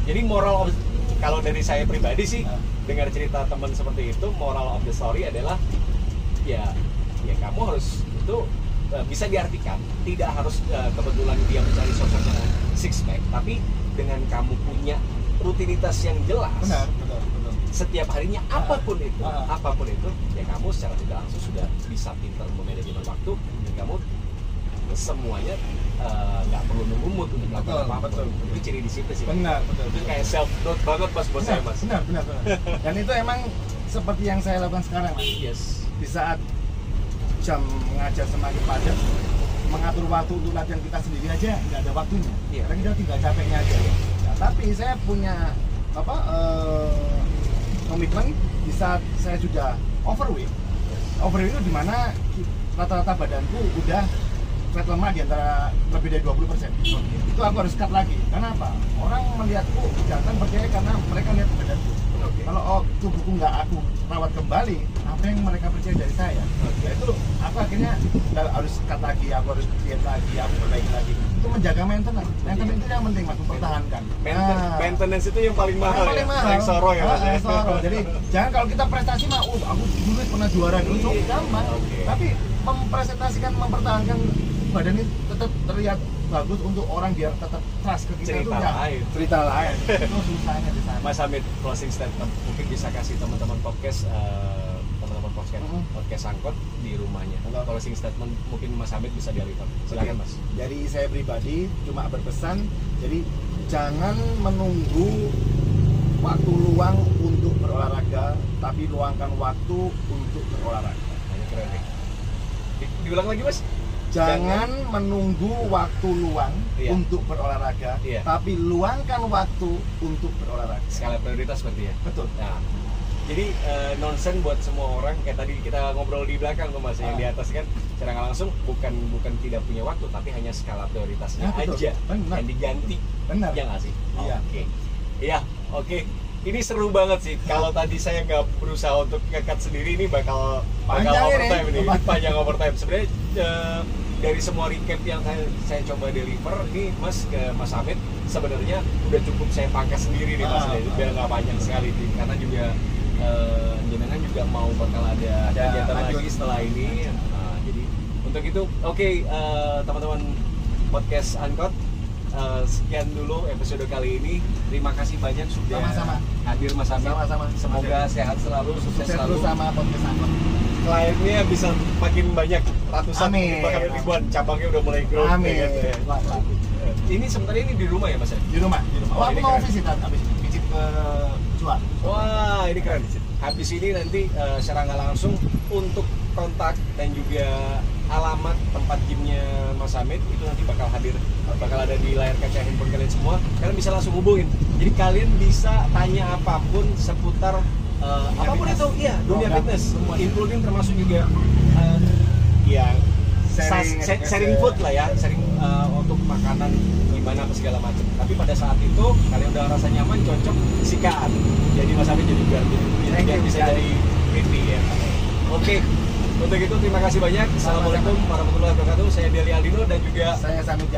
Jadi moral of, kalau dari saya pribadi sih dengar cerita teman seperti itu, moral of the story adalah ya kamu harus itu bisa diartikan tidak harus kebetulan dia mencari sosok yang six pack, tapi dengan kamu punya rutinitas yang jelas. Benar. Setiap harinya apapun itu, ya kamu secara tidak langsung sudah bisa pintar memanajemen waktu dan kamu semuanya nggak perlu nunggu mood untuk melakukan apapun. Itu ciri disiplin sih. Benar. Itu kayak self note banget pas buat saya mas. Benar. Dan itu emang seperti yang saya lakukan sekarang, Mas. Yes. Di saat jam mengajar semakin padat, mengatur waktu untuk latihan kita sendiri aja nggak ada waktunya. Iya. Karena kita tinggal capeknya aja. Nah, tapi saya punya komitmen di saat saya sudah overweight itu dimana rata-rata badanku udah fat lemak di antara lebih dari 20%. Itu aku harus cut lagi. Karena apa? Orang melihatku datang percaya karena mereka lihat badanku. Kalau tubuhku nggak aku rawat kembali, apa yang mereka percaya dari saya? Ya itu aku akhirnya harus cut lagi, aku harus diet lagi, aku perbaiki lagi. Itu menjaga maintenance. Maintenance itu yang penting, Mas, mempertahankan. Maintenance itu yang paling mahal. Paling ya? mahal. Paling soro ya mas. Soro. Jadi jangan kalau kita prestasi mah, aku dulu pernah juara dulu, gampang. Tapi mempresentasikan, mempertahankan badan ini tetap terlihat bagus untuk orang biar tetap trust ke kita. Cerita itu ya lain. cerita lain. Itu susahnya di sana. Mas Hamid, closing statement mungkin bisa kasih teman-teman podcast podcast angkot di rumahnya. Closing statement mungkin Mas Hamid bisa deliver. Silakan Mas. Dari saya pribadi cuma berpesan, jadi jangan menunggu waktu luang untuk berolahraga, tapi luangkan waktu untuk berolahraga. Ini keren nih. Diulang lagi Mas. Jangan menunggu waktu luang untuk berolahraga, tapi luangkan waktu untuk berolahraga. Skala prioritas seperti ya. Betul. Nah, jadi nonsen buat semua orang kayak tadi kita ngobrol di belakang tuh Mas, yang di atas kan secara nggak langsung bukan tidak punya waktu, tapi hanya skala prioritasnya aja yang diganti. Benar. Ya nggak sih? Iya. Oke. Iya. Oke. Ini seru banget sih. Kalau tadi saya nggak berusaha untuk nge-cut sendiri, ini bakal overtime ini. Panjang overtime. Sebenarnya dari semua recap yang saya coba deliver nih Mas ke Mas Hamid, sebenarnya udah cukup saya pangkas sendiri nih Mas. Biar nggak panjang sekali nih, karena juga jenengan juga mau bakal ada kegiatan lagi setelah ini. Nah, jadi untuk itu teman-teman podcast Angkot, sekian dulu episode kali ini. Terima kasih banyak sudah hadir Mas Hamid. Sama-sama. Semoga sehat selalu, sukses selalu sama podcast Angkot. Kliennya bisa makin banyak, ratusan, Amin. bahkan ribuan, cabangnya udah mulai grow. Amin. Ya. Ini sebenarnya ini di rumah ya Mas? Di rumah. Oh, aku mau visit ke Jual. Wah, ini keren. Habis ini nanti secara nggak langsung untuk kontak dan juga alamat tempat gymnya Mas Hamid itu nanti bakal ada di layar kaca handphone kalian semua. Kalian bisa langsung hubungin. Jadi kalian bisa tanya apapun seputar apapun fitness. Itu, iya, dunia fitness, including termasuk juga sharing food lah ya, sharing untuk makanan gimana apa segala macam. Tapi pada saat itu kalian udah rasa nyaman, cocok, sikaan. Jadi Mas Hamid jadi biar bisa jadi happy ya. Oke. Untuk itu terima kasih banyak. Assalamualaikum warahmatullahi wabarakatuh. Saya Deli Aldino dan juga saya Samit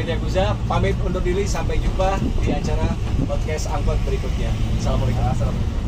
Yakuza. Pamit undur diri, sampai jumpa di acara podcast Angkot berikutnya. Assalamualaikum.